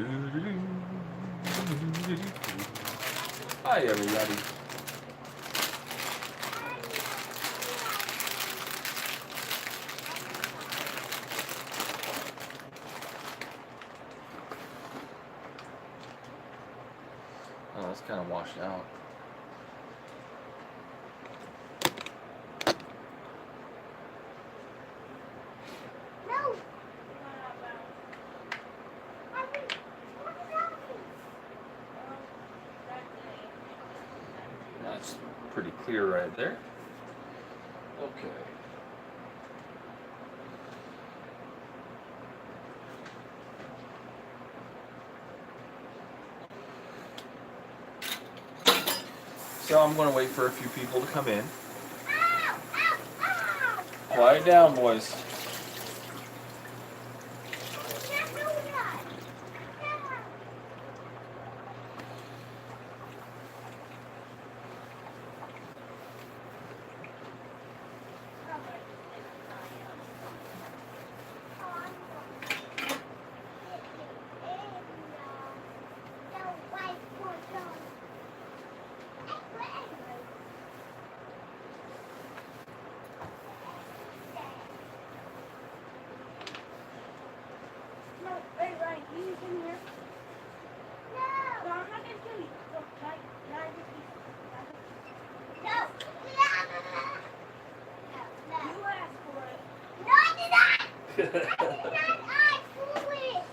Hi, everybody. Oh, that's kind of washed out. No. That's pretty clear right there. Okay. So I'm going to wait for a few people to come in. Ow, ow, ow. Quiet down, boys. You can't do that. Yeah. No, wait, Ryan, can you come here? No, I'm not gonna kill you. Look, can I just be... No. You asked for it. No, I did not. I did not ask for it.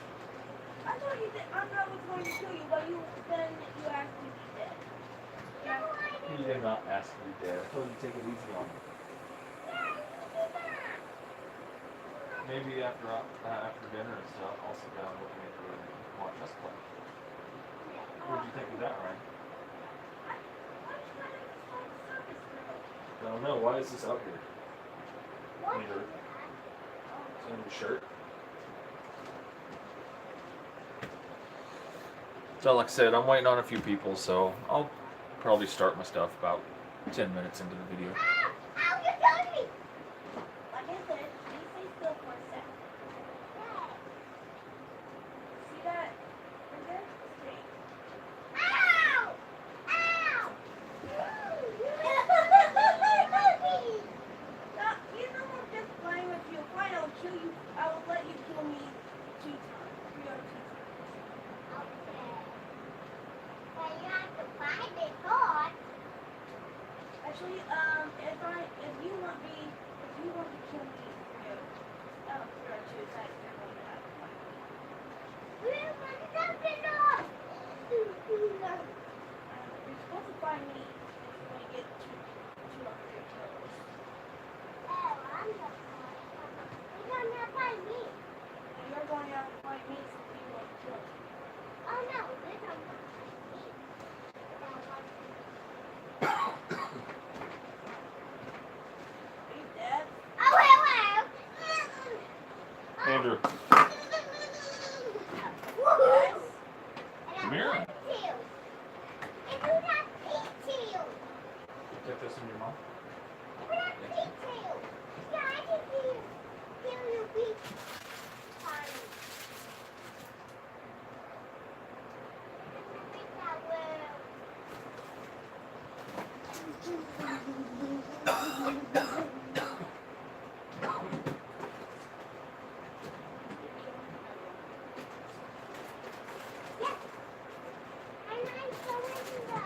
I told you that I'm not going to kill you, but then you asked me to be dead. No, I You didn't. did not ask me, Dad. I told you to take it easy on me. Yeah, you did not. Maybe after dinner and stuff, I'll sit down with me and watch us play. What did you think of that, Ryan? I don't know. Why is this out here? What? Under, it's under your shirt. So like I said, I'm waiting on a few people, so I'll probably start my stuff about 10 minutes into the video. Ow, ow, you're killing me. Like I said, you stay still for a second. See that? Right there? Straight. Ow, ow. Now, you know I'm just playing with you. Fine, I'll kill you. I will let you kill me 2 times. 3 or 2 times. Okay. But you have to find it first. Actually, if you want to kill me, 3 or 2 times, you're going to have to fight me. We're running up the door. You're supposed to find me if you want to get 200 kills. Oh, I'm not fine. You're gonna find me. And you're going to have to fight me so you won't kill me. Oh no, this one not me. Are you dead? Oh, hello. Andrew, Yes. come here. And who got pigtails? Get this in your mouth. Who got pigtails? Yeah, I can feel your beak. Sorry. I think I will. Yeah. And I'm going to go.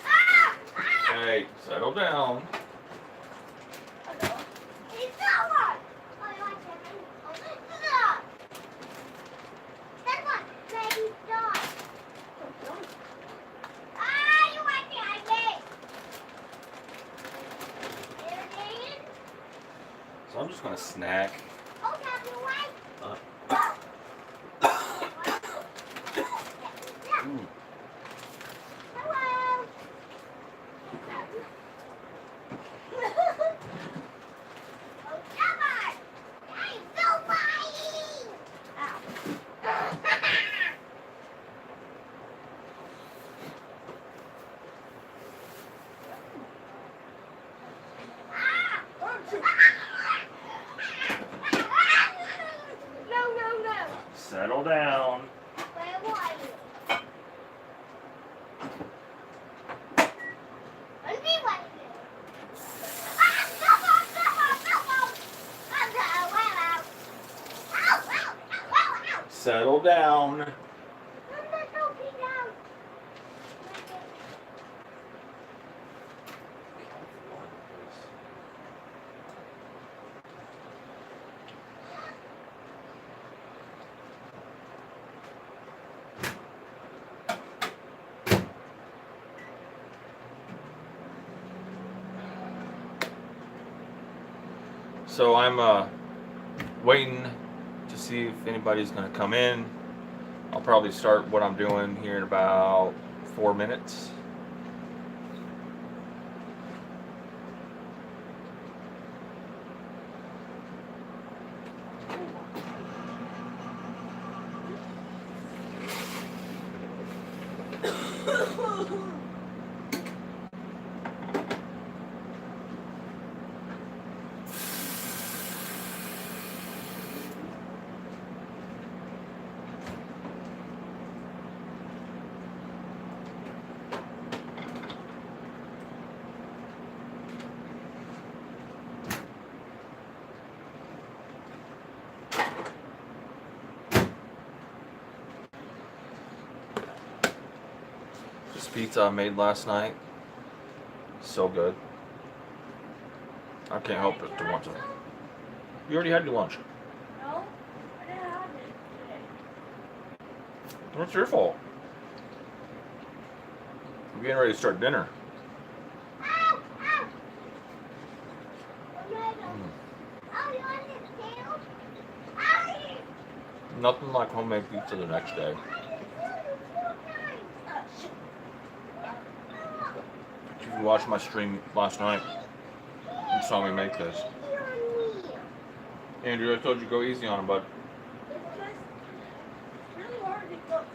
Ah! Ah! Hey, settle down. Hello. It's that one! Oh, you want that one? Oh, stop! That one! Baby, stop! Ah, you want the idea? There it is. So I'm just gonna snack. Oh, have you right? Uh. Yeah. Mm. Hello. Oh, come on! I'm so funny! Ow. Ah! settle down. I'm not talking down. So I'm waiting to see if anybody's gonna come in. I'll probably start what I'm doing here in about 4 minutes. This pizza I made last night, so good. I can't help it to want it. You already had your lunch. No, I didn't have it today. What's your fault? We're getting ready to start dinner. Ow! Ow! Oh, you want this tail? Ow! Nothing like homemade pizza the next day. If you watched my stream last night, you saw me make this. Andrew, I told you go easy on him, bud. It's just really hard to cook.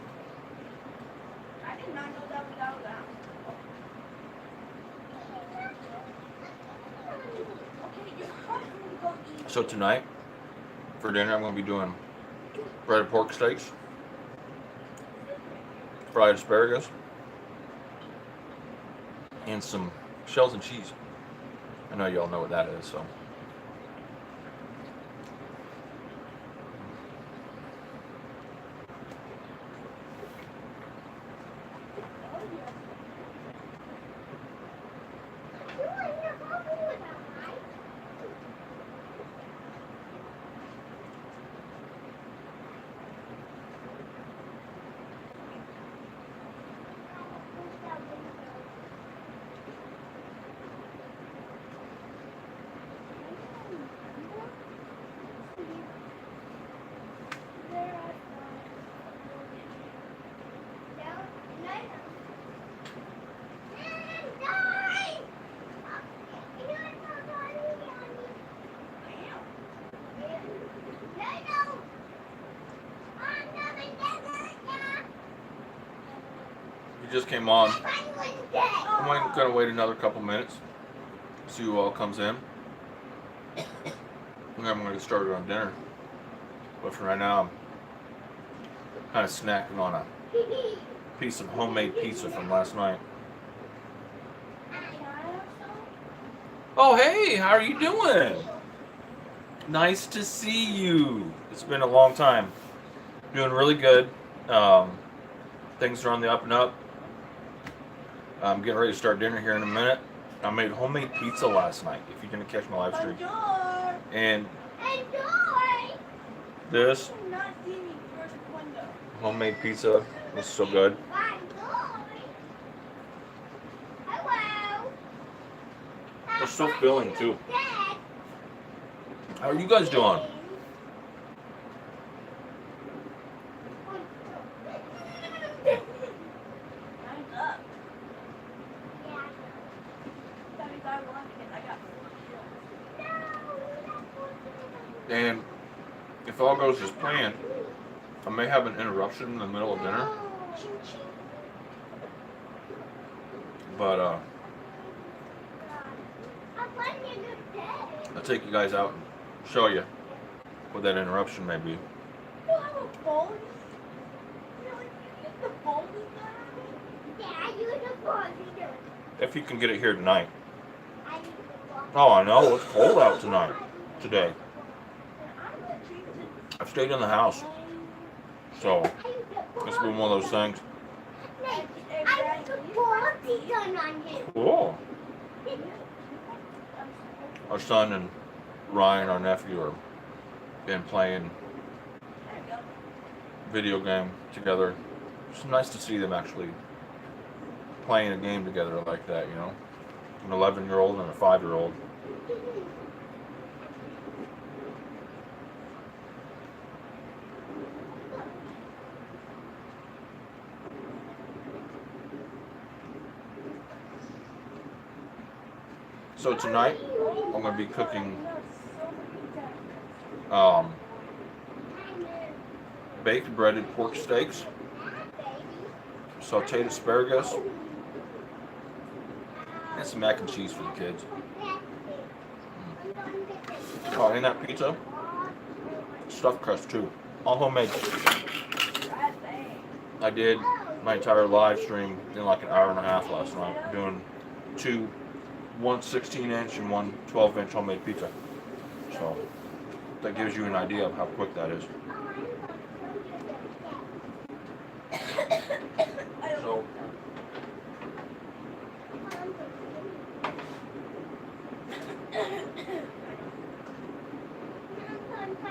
I did not know that was out of the house. Okay, it's hard for me to go eat. So tonight, for dinner, I'm going to be doing breaded pork steaks, fried asparagus, and some shells and cheese. I know y'all know what that is, so. You just came on. I'm going to wait another couple minutes, see who all comes in. And then I'm going to get started on dinner. But for right now, I'm kind of snacking on a piece of homemade pizza from last night. Oh, hey, how are you doing? Nice to see you. It's been a long time. Doing really good. Things are on the up and up. I'm getting ready to start dinner here in a minute. I made homemade pizza last night, if you didn't catch my live stream. And this homemade pizza was so good. It's so filling too. How are you guys doing? And if all goes as planned, I may have an interruption in the middle of dinner. But I'll take you guys out and show you what that interruption may be. If you can get it here tonight. Oh, I know, it's cold out today. I've stayed in the house. So it's been one of those things. I put body gun on you. Cool. Our son and Ryan, our nephew, are been playing There you go. video game together. It's nice to see them actually playing a game together like that, you know. An 11-year-old and a 5-year-old. So tonight I'm going to be cooking baked breaded pork steaks, sauteed asparagus, and some mac and cheese for the kids. Oh, and that pizza, stuffed crust too, all homemade. I did my entire live stream in like an hour and a half last night, doing one 16-inch and one 12-inch homemade pizza. So that gives you an idea of how quick that is. So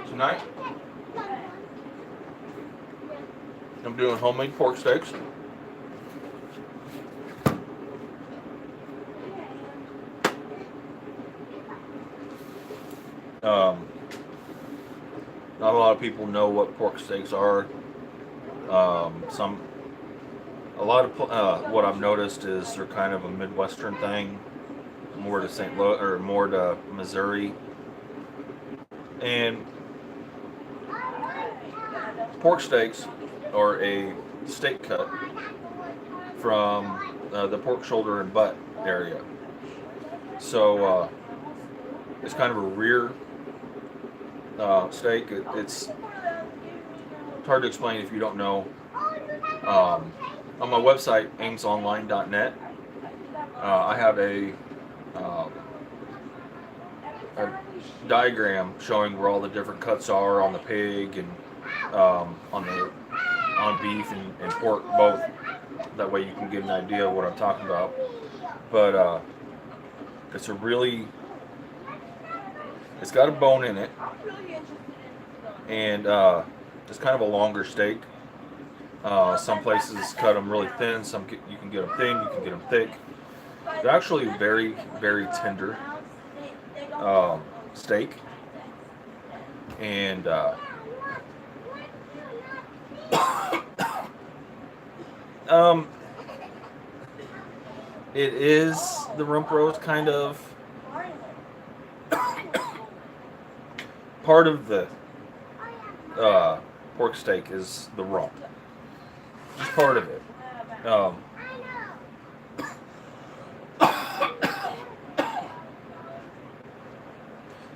tonight I'm doing homemade pork steaks. Not a lot of people know what pork steaks are. A lot of what I've noticed is they're kind of a Midwestern thing, more to St. Louis or more to Missouri. And pork steaks are a steak cut from the pork shoulder and butt area. So it's kind of a rear steak. It's hard to explain if you don't know. On my website, amesonline.net, I have a diagram showing where all the different cuts are on the pig and on beef and pork both. That way you can get an idea of what I'm talking about. But it's got a bone in it, and it's kind of a longer steak. Some places cut them really thin. You can get them thin. You can get them thick. They're actually very, very tender steak, and it is the rump roast kind of part of the pork steak is the rump. Just part of it.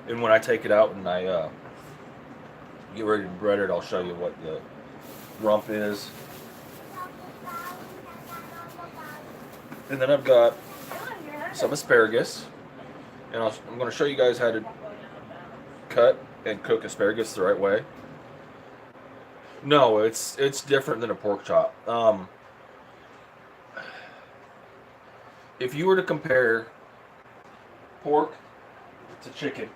And when I take it out and I get ready to bread it, I'll show you what the rump is. And then I've got some asparagus, and I'm going to show you guys how to cut and cook asparagus the right way. No, it's different than a pork chop. If you were to compare pork to chicken,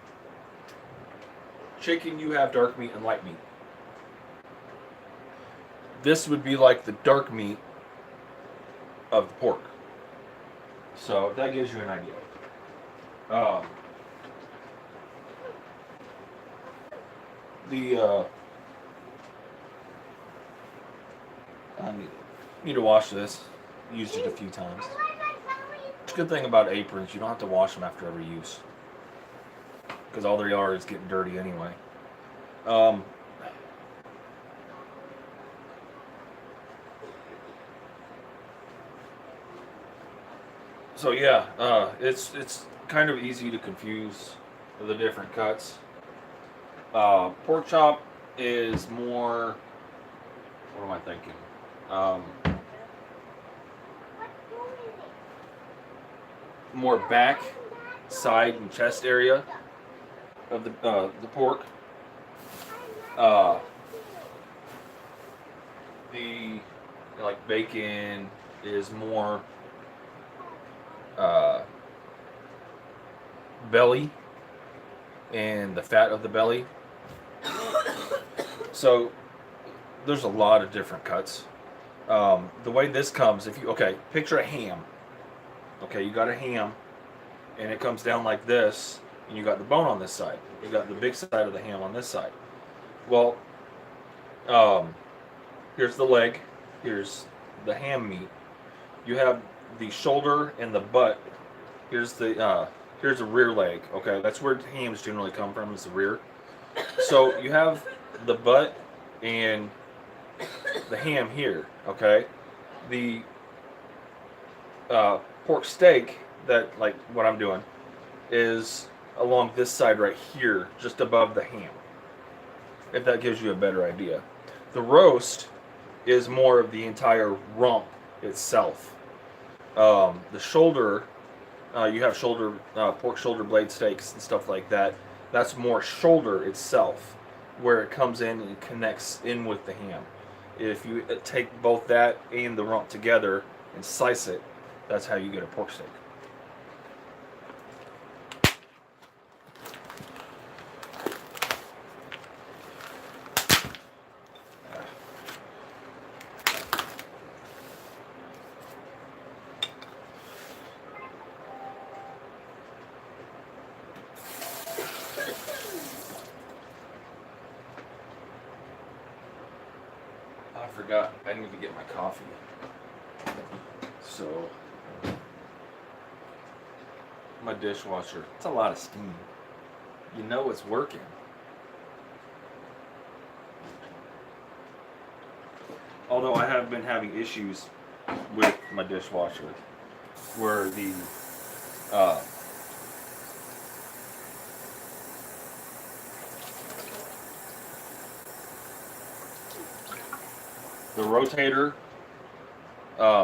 you have dark meat and light meat. This would be like the dark meat of the pork. So that gives you an idea. I need to wash this. Used it a few times. It's a good thing about aprons, you don't have to wash them after every use, because all they are is getting dirty anyway. So yeah, it's kind of easy to confuse the different cuts. Pork chop is more. What am I thinking? More back, side, and chest area of the pork. the like bacon is more uh, belly and the fat of the belly. So there's a lot of different cuts. The way this comes, if you picture a ham. Okay, you got a ham, and it comes down like this, and you got the bone on this side. You got the big side of the ham on this side. Well, here's the leg. Here's the ham meat. You have the shoulder and the butt. Here's the rear leg. Okay, that's where hams generally come from, is the rear. So you have the butt and the ham here. Okay, the pork steak, that like what I'm doing, is along this side right here, just above the ham. If that gives you a better idea. The roast is more of the entire rump itself. The shoulder, you have pork shoulder blade steaks and stuff like that. That's more shoulder itself, where it comes in and connects in with the ham. If you take both that and the rump together and slice it, that's how you get a pork steak. I forgot I need to get my coffee. So, my dishwasher, it's a lot of steam. You know it's working. Although I have been having issues with my dishwasher where the rotator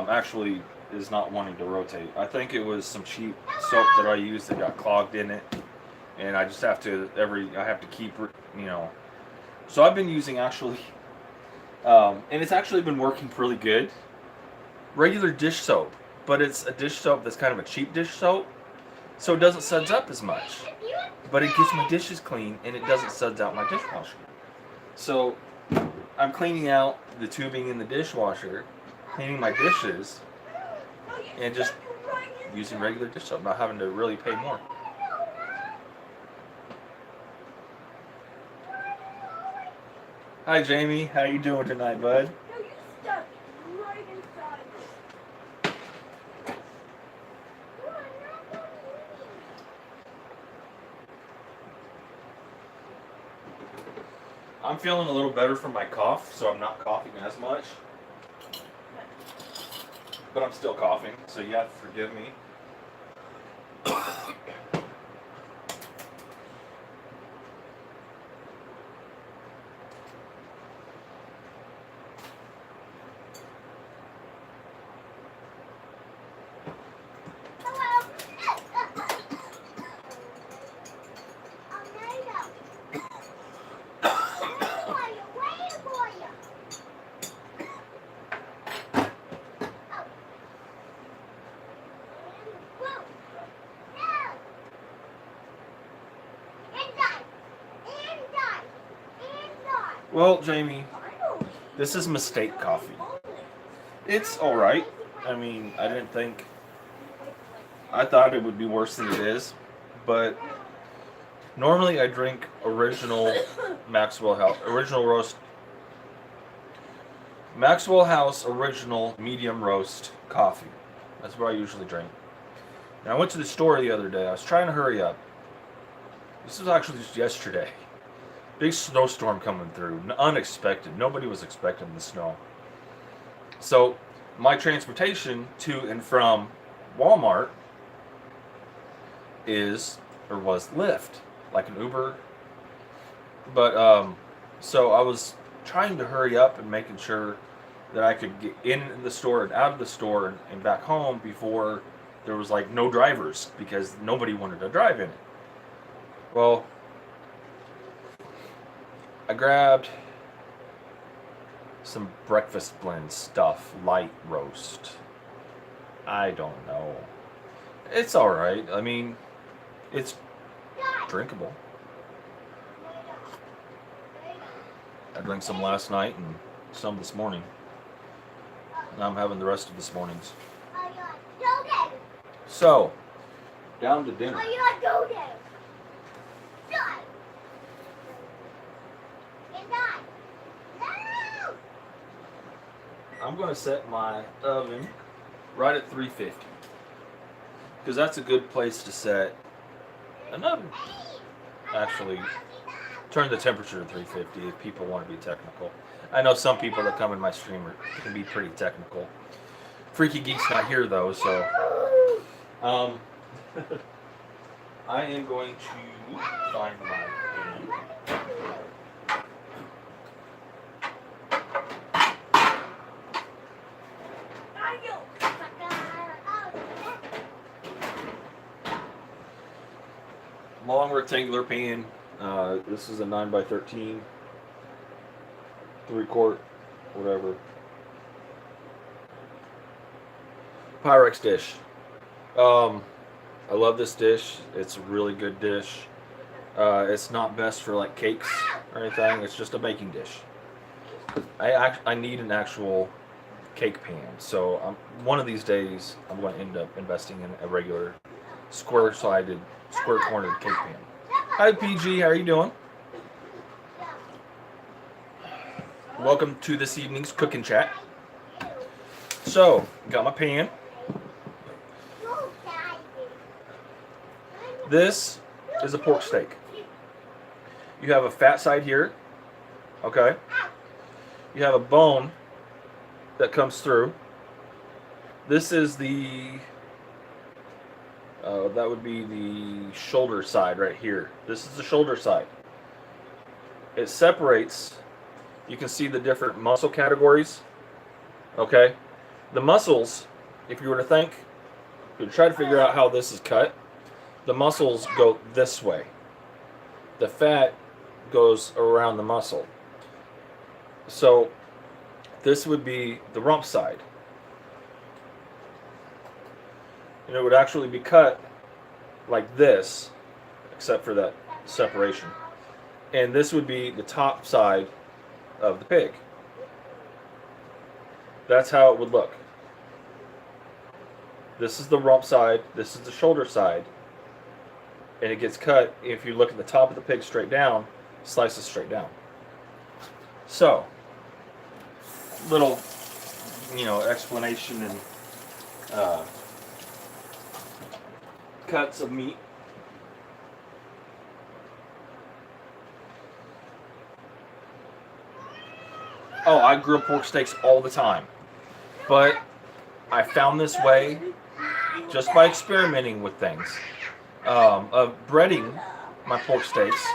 actually is not wanting to rotate. I think it was some cheap soap that I used that got clogged in it, and I just have to keep, So I've been using actually, and it's actually been working really good. Regular dish soap, but it's a dish soap that's kind of a cheap dish soap, so it doesn't suds up as much. But it gets my dishes clean, and it doesn't suds out my dishwasher. So I'm cleaning out the tubing in the dishwasher, cleaning my dishes, and just using regular dish soap, not having to really pay more. Hi Jamie, how you doing tonight, bud? No, you stuck right inside. I'm feeling a little better from my cough, so I'm not coughing as much. But I'm still coughing, so you have to forgive me. Well, Jamie, this is mistake coffee. It's alright. I mean, I thought it would be worse than it is, but normally I drink original Maxwell House original medium roast coffee. That's what I usually drink. And I went to the store the other day. I was trying to hurry up. This was actually just yesterday. Big snowstorm coming through, unexpected. Nobody was expecting the snow. So my transportation to and from Walmart was Lyft, like an Uber. But so I was trying to hurry up and making sure that I could get in the store and out of the store and back home before there was like no drivers, because nobody wanted to drive in it. Well, I grabbed some breakfast blend stuff, light roast. I don't know. It's all right. I mean, it's drinkable. I drank some last night and some this morning. Now I'm having the rest of this morning's. So, down to dinner. I'm going to set my oven right at 350 because that's a good place to set an oven. Actually, turn the temperature to 350 if people want to be technical. I know some people that come in my stream can be pretty technical. Freaky Geek's not here though, so I am going to find my pan. Long rectangular pan. This is a 9x13, 3-quart, whatever. Pyrex dish. I love this dish. It's a really good dish. It's not best for like cakes or anything. It's just a baking dish. I need an actual cake pan. So one of these days I'm going to end up investing in a regular square-cornered cake pan. Hi PG, how are you doing? Welcome to this evening's cooking chat. So, got my pan. This is a pork steak. You have a fat side here, okay? You have a bone that comes through. This is the that would be the shoulder side right here. This is the shoulder side. It separates. You can see the different muscle categories. Okay? The muscles, if you were to think, you try to figure out how this is cut, the muscles go this way. The fat goes around the muscle. So this would be the rump side. And it would actually be cut like this, except for that separation. And this would be the top side of the pig. That's how it would look. This is the rump side, this is the shoulder side, and it gets cut. If you look at the top of the pig straight down, slices straight down. So, little, explanation and cuts of meat. Oh, I grill pork steaks all the time, but I found this way just by experimenting with things of breading my pork steaks,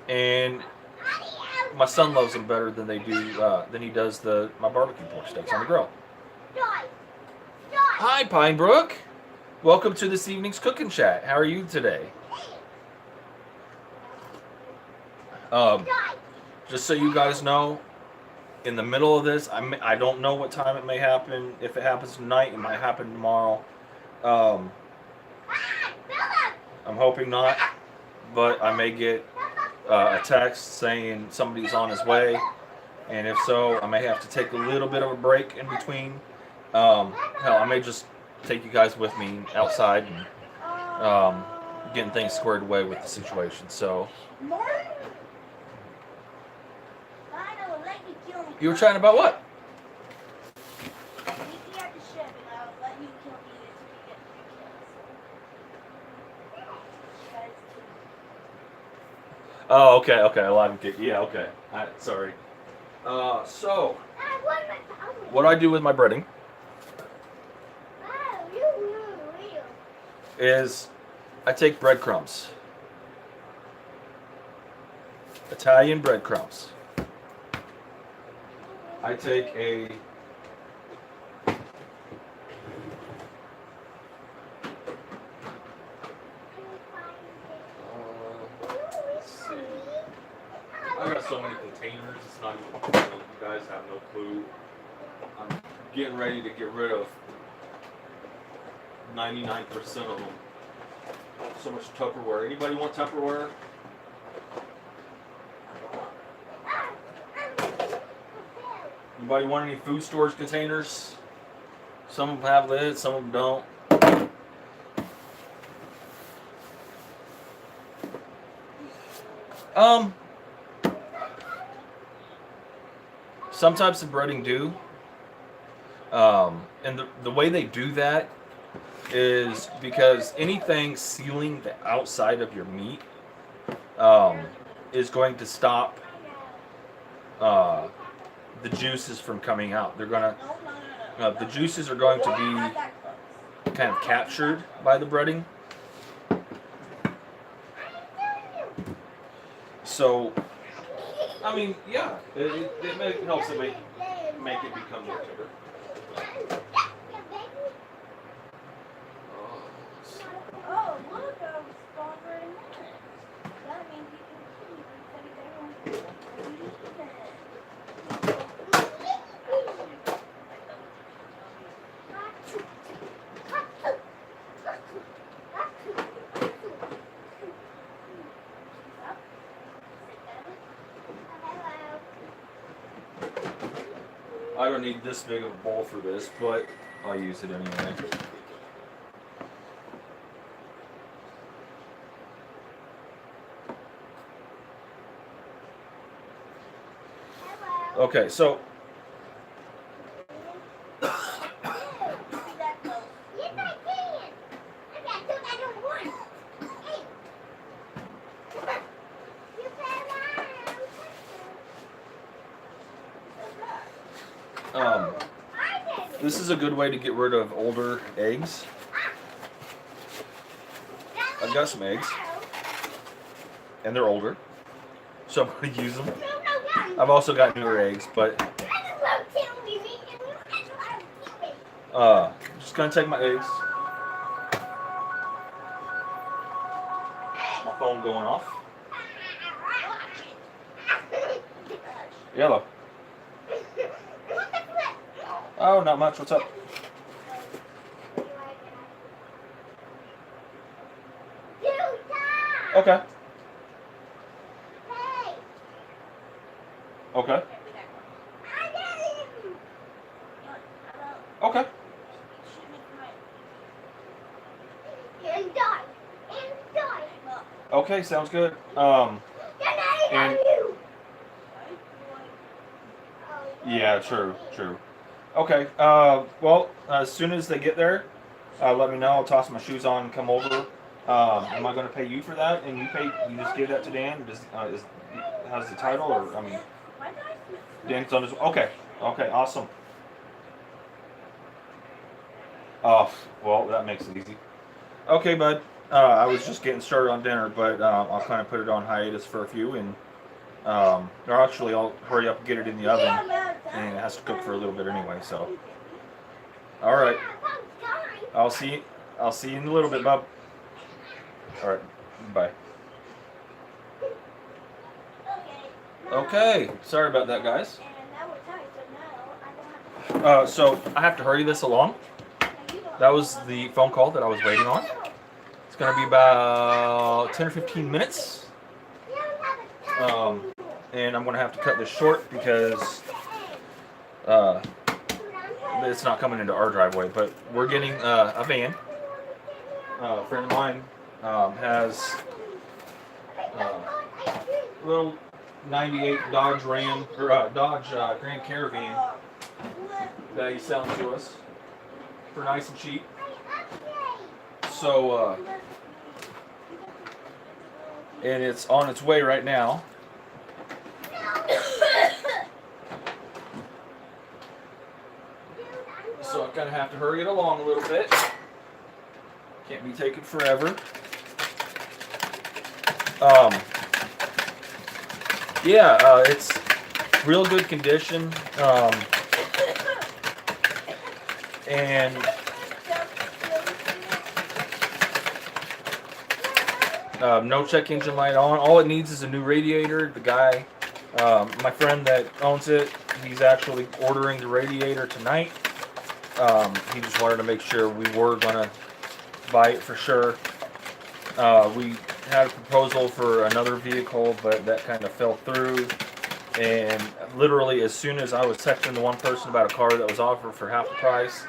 and my son loves them better than he does my barbecue pork steaks on the grill. Hi, Pinebrook. Welcome to this evening's cooking chat. How are you today? Just so you guys know, in the middle of this, I don't know what time it may happen. If it happens tonight, it might happen tomorrow. I'm hoping not, but I may get a text saying somebody's on his way, and if so, I may have to take a little bit of a break in between. Hell, I may just take you guys with me outside and getting things squared away with the situation. So you were chatting about what? Oh, okay. A lot of kick. Yeah, okay. Sorry. So, what I do with my breading is I take breadcrumbs. Italian breadcrumbs. I take a I got so many containers, it's not even, you guys have no clue. I'm getting ready to get rid of 99% of them. So much Tupperware. Anybody want Tupperware? Anybody want any food storage containers? Some of them have lids, some of them don't. Some types of breading do. And the way they do that is because anything sealing the outside of your meat is going to stop the juices from coming out. They're gonna the juices are going to be kind of captured by the breading. So, I mean, yeah, it helps to make it become more tender. Oh, look, I was gone for a minute. That means you can keep I don't need this big of a bowl for this, but I'll use it anyway. Okay, so this is a good way to get rid of older eggs. I've got some eggs, and they're older, so I'm going to use them. I've also got newer eggs, but just going to take my eggs. My phone going off. Yellow. Oh, not much. What's up? Okay. Okay. Okay. Okay, sounds good. And yeah, true. Okay. Well, as soon as they get there, let me know. I'll toss my shoes on and come over. Am I going to pay you for that? And you just give that to Dan? Has the title, or I mean, Dan's on his. Okay. Awesome. Oh, well, that makes it easy. Okay, bud. I was just getting started on dinner, but I'll kind of put it on hiatus for a few, and or actually, I'll hurry up and get it in the oven, and it has to cook for a little bit anyway. So, all right. I'll see you in a little bit, bub. All right. Bye. Okay. Sorry about that, guys. So I have to hurry this along. That was the phone call that I was waiting on. It's going to be about 10 or 15 minutes. And I'm going to have to cut this short because it's not coming into our driveway. But we're getting a van. A friend of mine has a little 98 Dodge Ram, or Dodge Grand Caravan that he's selling to us for nice and cheap. So, and it's on its way right now. So I kind of have to hurry it along a little bit. Can't be taking forever. Yeah, it's real good condition. And no check engine light on. All it needs is a new radiator. The guy My friend that owns it, he's actually ordering the radiator tonight. He just wanted to make sure we were gonna buy it for sure. We had a proposal for another vehicle, but that kind of fell through. And literally, as soon as I was texting the one person about a car that was offered for half the price,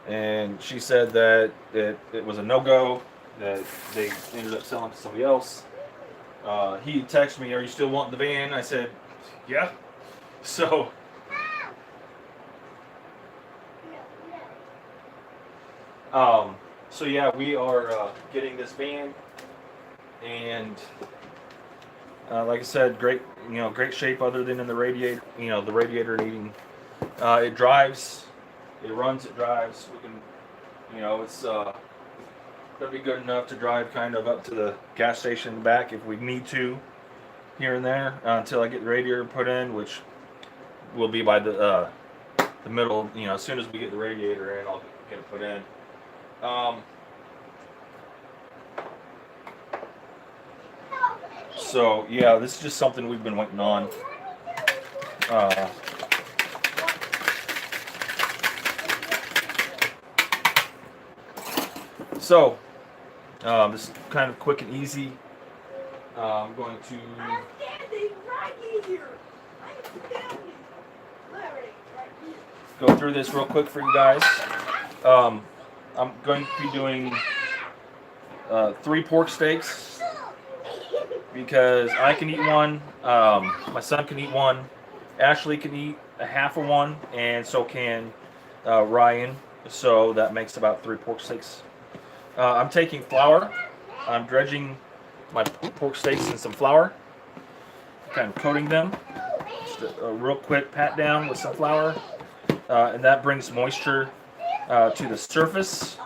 and she said that it was a no-go, that they ended up selling to somebody else. He texted me, "Are you still wanting the van?" I said, "Yeah." So, so yeah, we are getting this van, and like I said, great shape other than in the radiator. The radiator needing. It drives, it runs, it drives. We can, it's gonna be good enough to drive kind of up to the gas station and back if we need to, here and there, until I get the radiator put in, which will be by the middle. As soon as we get the radiator in, I'll get it put in. So yeah, this is just something we've been waiting on. So this is kind of quick and easy. I'm going to I'm standing right here. I'm standing. Larry, right here. go through this real quick for you guys. I'm going to be doing 3 pork steaks because I can eat one, my son can eat one, Ashley can eat a half of one, and so can Ryan. So that makes about 3 pork steaks. I'm taking flour. I'm dredging my pork steaks in some flour, kind of coating them. Just a real quick pat down with some flour, and that brings moisture to the surface.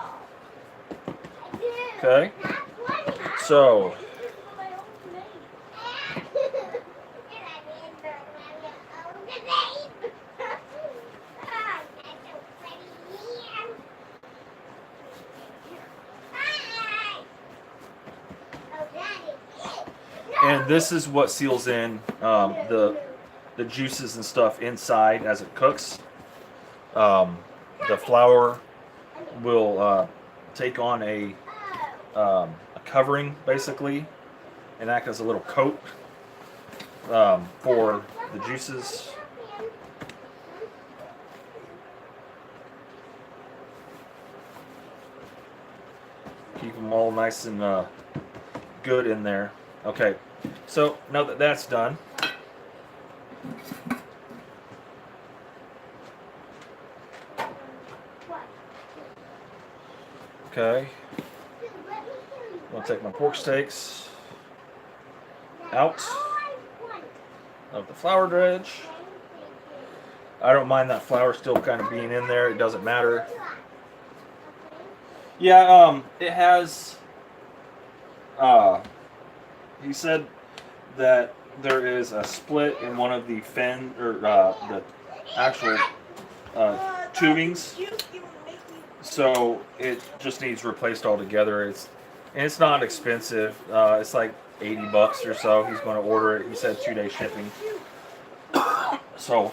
Okay, so and this is what seals in the juices and stuff inside as it cooks. The flour will take on a covering basically and act as a little coat for the juices. Keep them all nice and good in there. Okay, so now that that's done, okay, I'll take my pork steaks out of the flour dredge. I don't mind that flour still kind of being in there. It doesn't matter. Yeah, it has. He said that there is a split in one of the the actual tubings, so it just needs replaced altogether. It's not expensive. It's like $80 or so. He's going to order it. He said 2-day shipping. So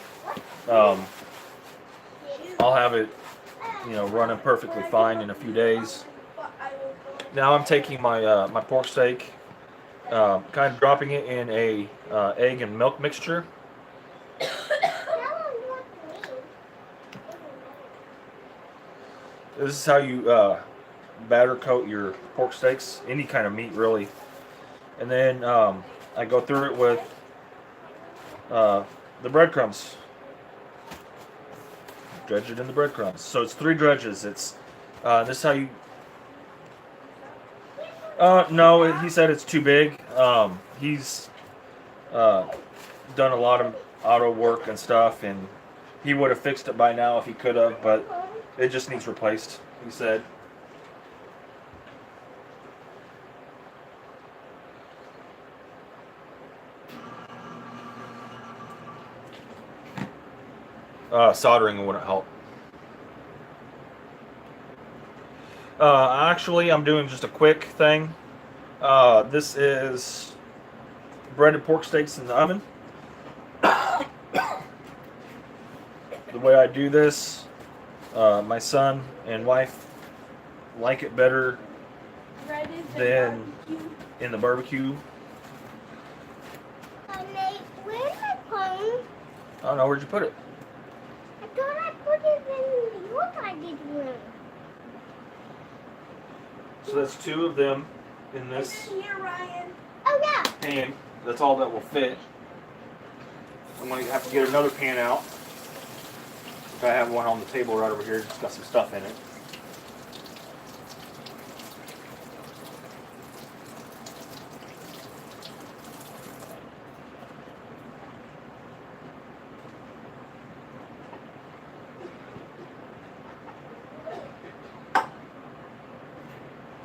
I'll have it, running perfectly fine in a few days. Now I'm taking my my pork steak, kind of dropping it in a egg and milk mixture. This is how you batter coat your pork steaks, any kind of meat really. And then I go through it with the breadcrumbs. Dredge it in the breadcrumbs. So it's 3 dredges. It's this is how you. No, he said it's too big. He's done a lot of auto work and stuff, and he would have fixed it by now if he could have, but it just needs replaced, he said. Soldering wouldn't help. Actually, I'm doing just a quick thing. This is breaded pork steaks in the oven. The way I do this, my son and wife like it better Breaded Then- barbecue. in the barbecue. Nate, where's my phone? I don't know, where'd you put it? I thought I put it in your guys' room. So that's 2 of them in It's this in here, Ryan. Oh yeah. pan. That's all that will fit. I'm going to have to get another pan out. I have one on the table right over here. It's got some stuff in it.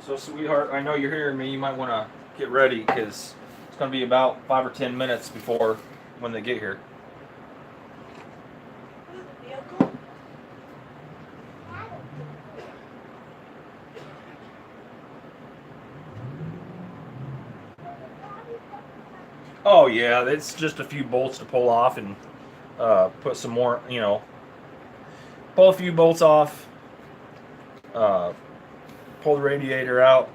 So, sweetheart, I know you're hearing me. You might want to get ready because it's going to be about 5 or 10 minutes before when they get here. Who's the vehicle? Oh yeah, it's just a few bolts to pull off and put some more, pull a few bolts off, pull the radiator out,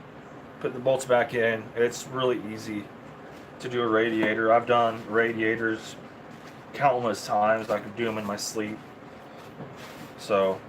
put the bolts back in. It's really easy to do a radiator. I've done radiators countless times. I could do them in my sleep. So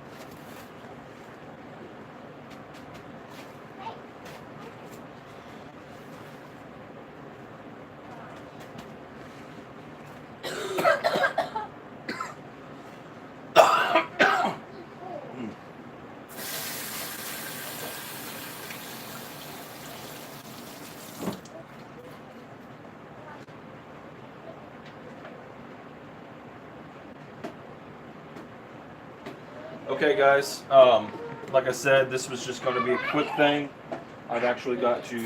okay, guys. Like I said, this was just going to be a quick thing. I've actually got to,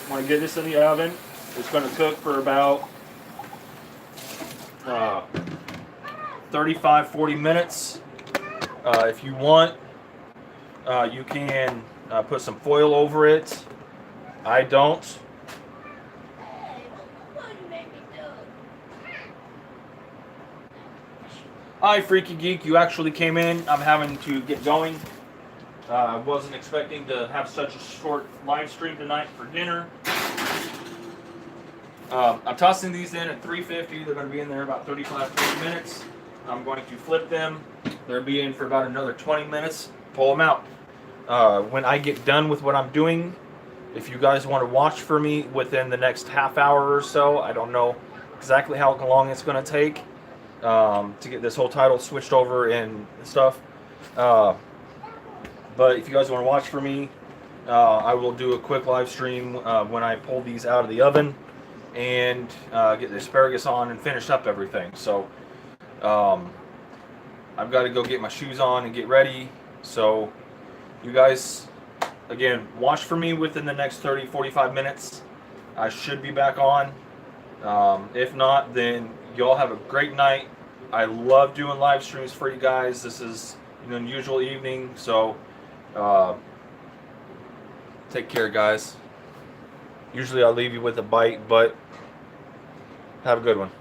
when I get this in the oven, it's going to cook for about 35-40 minutes. If you want, you can put some foil over it. I don't. Hey, what you made me do? Hi, Freaky Geek. You actually came in. I'm having to get going. I wasn't expecting to have such a short live stream tonight for dinner. I'm tossing these in at 350. They're going to be in there about 35-40 minutes. I'm going to flip them. They'll be in for about another 20 minutes. Pull them out. When I get done with what I'm doing, if you guys want to watch for me within the next half hour or so, I don't know exactly how long it's going to take to get this whole title switched over and stuff. But if you guys want to watch for me, I will do a quick live stream when I pull these out of the oven and get the asparagus on and finish up everything. So I've got to go get my shoes on and get ready. So you guys, again, watch for me within the next 30-45 minutes. I should be back on. If not, then y'all have a great night. I love doing live streams for you guys. This is an unusual evening, so take care, guys. Usually I'll leave you with a bite, but have a good one.